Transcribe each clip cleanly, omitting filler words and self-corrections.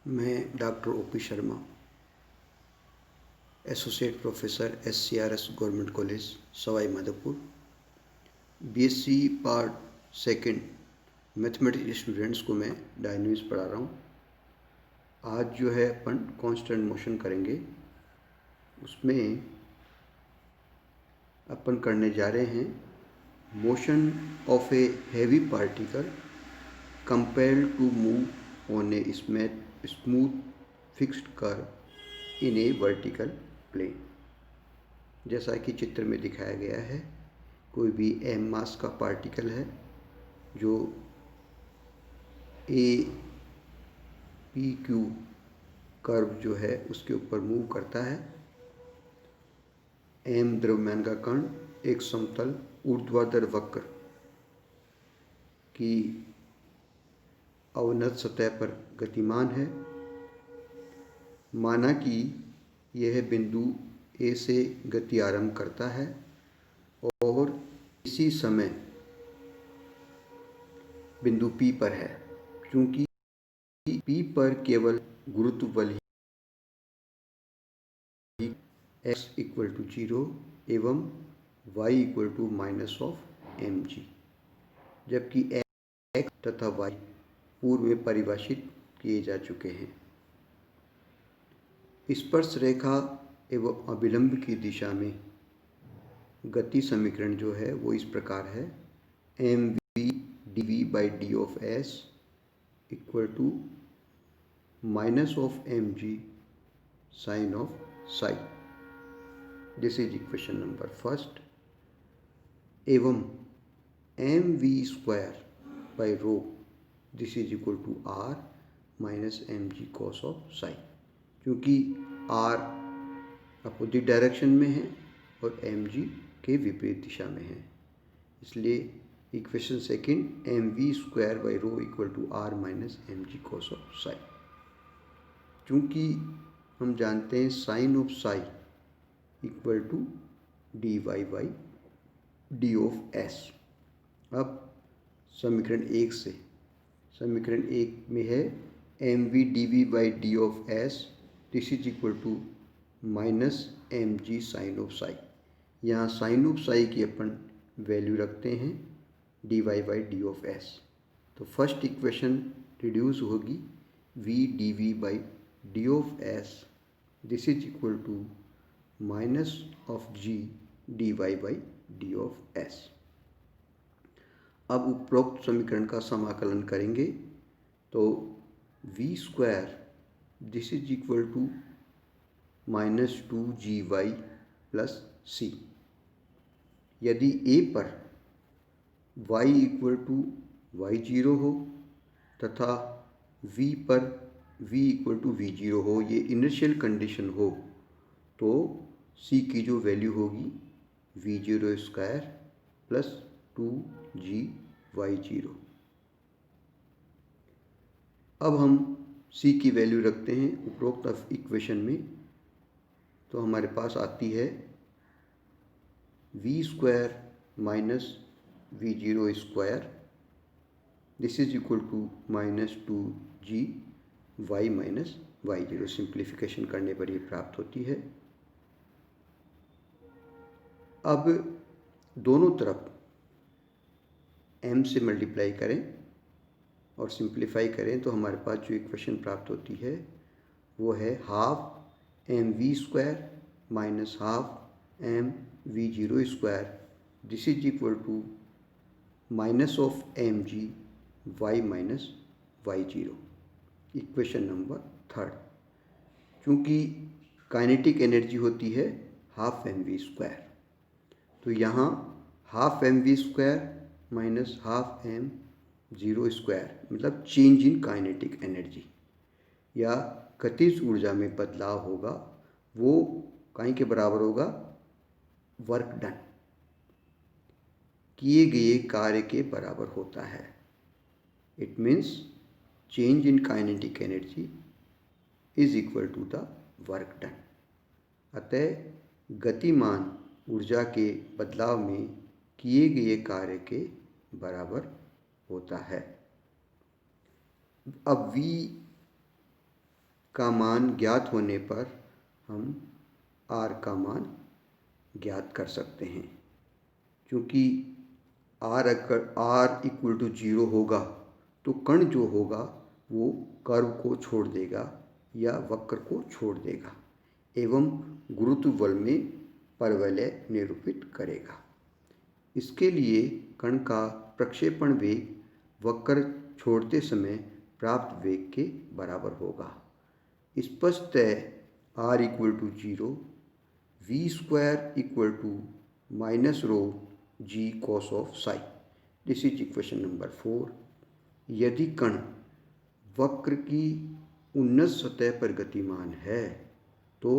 मैं doctor O P Sharma, associate professor SCRS government college Sawai Madhopur, BSc part second mathematics students को मैं dynamics पढ़ा रहा हूँ। आज जो है अपन कांस्टेंट मोशन करेंगे। उसमें अपन करने जा रहे हैं motion of a heavy particle compelled to move on a smooth fixed curve in a vertical plane. जैसा कि चित्र में दिखाया गया है, कोई भी m मास का पार्टिकल है जो ए पी क्यू कर्व जो है उसके ऊपर मूव करता है। m द्रव्यमान का कण एक समतल ऊर्ध्वाधर वक्र की अवनत सतह पर गतिमान है। माना कि यह बिंदु A से गति आरंभ करता है और इसी समय बिंदु P पर है। क्योंकि P पर केवल गुरुत्व बल ही x = 0 एवं y = -mg, जबकि x तथा y पूर्व में परिभाषित किए जा चुके हैं। स्पर्श रेखा एवं अभिलंब की दिशा में गति समीकरण जो है वो इस प्रकार है: mv dv/d of s = -mg sin of psi। This is equation number first. एवं mv²/ρ this is equal to r -mg cos of psi। क्योंकि r अपोजिट डायरेक्शन में है और mg के विपरीत दिशा में है, इसलिए equation second mv²/ρ = r -mg cos of psi। क्योंकि हम जानते हैं sine of psi = dy/d of s। अब समीकरण 1 से, समीकरण 1 में है mv dv/d of s this is equal to -mg sine of psi. यहाँ साइन ऑफ साई की अपन वैल्यू रखते हैं dy/d of s। तो फर्स्ट इक्वेशन रिड्यूस होगी v dv/d of s this is equal to -g dy/d of s। अब उपरोक्त समीकरण का समाकलन करेंगे तो v² this is equal to -2gy + c। यदि a पर y = y0 हो तथा v पर v = v0 हो, ये इनिशियल कंडीशन हो, तो c की जो वैल्यू होगी v02 + 2gy0। अब हम c की वैल्यू रखते हैं उपरोक्त इक्वेशन में, तो हमारे पास आती है v² - v02 this is equal to -2gy - y0। Simplification करने पर ये प्राप्त होती है। अब दोनों तरफ m से मल्टीप्लाई करें और सिंप्लीफाई करें तो हमारे पास जो इक्वेशन प्राप्त होती है वो है ½ mv² - ½ mv02 this is equal to -mg y - y0। Equation number third. क्योंकि काइनेटिक एनर्जी होती है ½ mv², तो यहाँ ½ mv² - ½ m02 मतलब चेंज इन काइनेटिक एनर्जी या गतिज ऊर्जा में बदलाव होगा, वो काई के बराबर होगा, वर्क डन, किए गए कार्य के बराबर होता है। It means change in kinetic energy is equal to the work done. अतः गतिमान ऊर्जा के बदलाव में किए गए कार्य के बराबर होता है। अब v का मान ज्ञात होने पर हम r का मान ज्ञात कर सकते हैं। क्योंकि r अगर r इक्वल टू 0 होगा तो कण जो होगा वो कर्व को छोड़ देगा या वक्र को छोड़ देगा एवं गुरुत्व बल में परवलय निरूपित करेगा। इसके लिए कण का प्रक्षेपण वेग वक्र छोड़ते समय प्राप्त वेग के बराबर होगा। स्पष्टतः r equal to 0, v square equal to minus rho g cos of psi. This is equation number 4। यदि कण वक्र की उन्नत सतह पर गतिमान है तो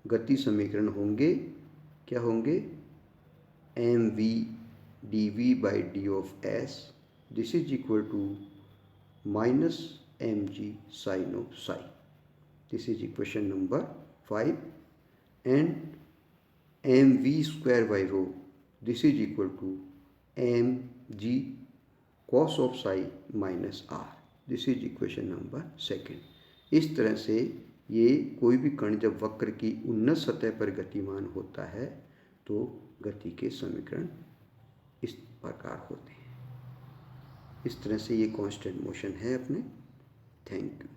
गति समीकरण होंगे, क्या होंगे, m v d v by d of s this is equal to minus m g sine of psi. This is equation number 5 and m v square by rho this is equal to m g cos of psi minus r. This is equation number 2। इस तरह से ये कोई भी कण जब वक्र की उन्नत सतह पर गतिमान होता है तो गति के समीकरण इस प्रकार होते हैं। इस तरह से ये कांस्टेंट मोशन है अपने। Thank you.